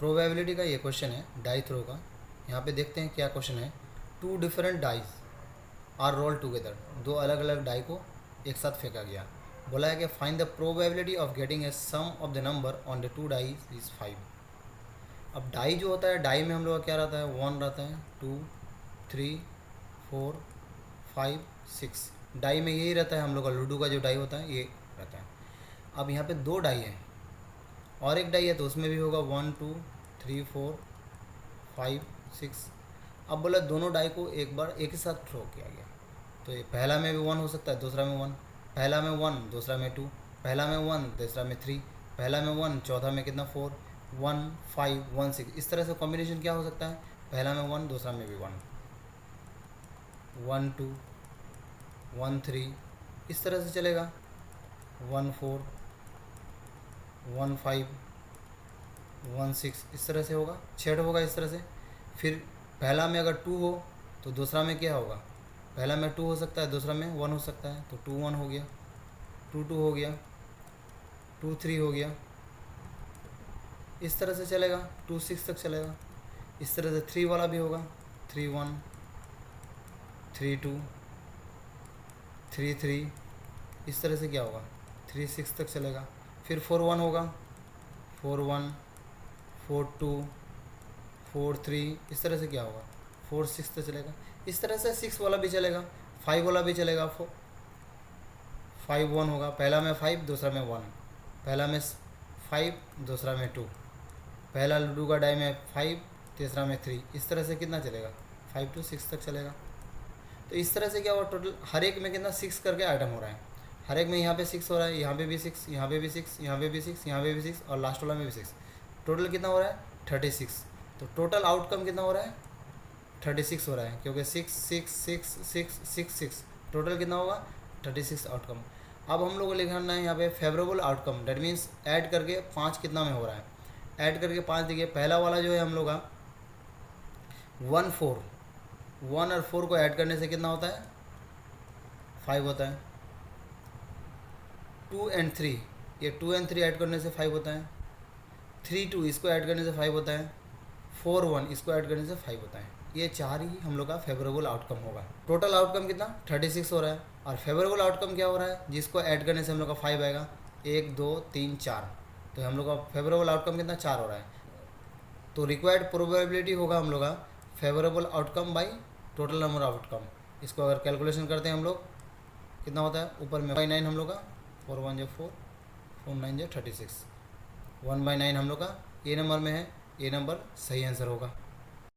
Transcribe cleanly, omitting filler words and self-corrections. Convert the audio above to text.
Probability का ये question है डाई थ्रो का। यहाँ पे देखते हैं क्या क्वेश्चन है। 2 different dice are roll together, 2 अलग अलग डाई को एक साथ फेंका गया। बोला है कि find the probability of getting a sum of the number on the 2 dice is 5। अब डाई जो होता है, डाई में हम लोग का क्या रहता है, 1 रहता है, 2, 3, 4, 5, 6। डाई में यही रहता है हम लोग का, लूडो का जो डाई होता है ये रहता है। अब यहाँ पे 2 डाई है और एक डाई है तो उसमें भी होगा 1, 2, 3, 4, 5, 6। अब बोला दोनों डाई को एक बार एक ही साथ थ्रो किया गया, तो ये पहला में भी 1 हो सकता है, दूसरा में 1, पहला में 1 दूसरा में 2, पहला में 1 दूसरा में 3, पहला में 1 चौथा में कितना 4, 1, 5, 1, 6। इस तरह से कॉम्बिनेशन क्या हो सकता है, पहला में 1 दूसरा में भी 1, 1, 2, 1, 3, इस तरह से चलेगा, 1, 4, 1, 5, 1, 6, इस तरह से होगा, 6 होगा इस तरह से। फिर पहला में अगर 2 हो तो दूसरा में क्या होगा, पहला में 2 हो सकता है, दूसरा में 1 हो सकता है, तो 2, 1 हो गया, 2, 2 हो गया, 2, 3 हो गया, इस तरह से चलेगा, 2, 6 तक चलेगा। इस तरह से 3 वाला भी होगा, 3, 1, 3, 2, 3, 3, इस तरह से क्या होगा, 3, 6 तक चलेगा। फिर 4, 1 होगा, 4, 1, 4, 2, 4, 3, इस तरह से क्या होगा, 4, 6 तक चलेगा। इस तरह से 6 वाला भी चलेगा, 5 वाला भी चलेगा, 5, 1 होगा, पहला में 5 दूसरा में 1, पहला में 5 दूसरा में 2, पहला लूडो का डाई में 5 तीसरा में 3, इस तरह से कितना चलेगा, 5 to 6 तक चलेगा। तो इस तरह से क्या हुआ, टोटल हर एक में कितना 6 करके आइटम हो रहा है, हर एक में यहाँ पे 6 हो रहा है, यहाँ पे भी 6, यहाँ पे भी 6, यहाँ पे भी 6, यहाँ पे भी 6 और लास्ट वाला में भी 6। टोटल कितना हो रहा है, 36। तो टोटल आउटकम कितना हो रहा है, 36 हो रहा है, क्योंकि 6, 6, 6, 6, 6, 6, टोटल कितना होगा, 36 आउटकम। अब हम लोग को लिखना है यहाँ पे favourable outcome, that means add करके 5 कितना में हो रहा है, ऐड करके 5 देखिए। पहला वाला जो है हम लोग का 1, 4, 1 और 4 को ऐड करने से कितना होता है, 5 होता है। 2 and 3, ये 2 and 3 ऐड करने से 5 होता है। 3, 2 इसको ऐड करने से 5 होता है। 4, 1 इसको ऐड करने से 5 होता है। ये 4 ही हम लोग का फेवरेबल आउटकम होगा। टोटल आउटकम कितना 36 हो रहा है, और फेवरेबल आउटकम क्या हो रहा है, जिसको ऐड करने से हम लोग का 5 आएगा, 1, 2, 3, 4, तो हम लोग का फेवरेबल आउटकम कितना 4 हो रहा है। तो रिक्वायर्ड प्रोबेबिलिटी होगा हम लोग का favourable outcome by total number of outcome. इसको अगर कैलकुलेशन करते हैं हम लोग, कितना होता है, ऊपर में 1/9 हम लोग का, 4, 1 जो 4, 4, 9 जो 36, 1/9 हम लोग का ये नंबर में है, ये नंबर सही आंसर होगा।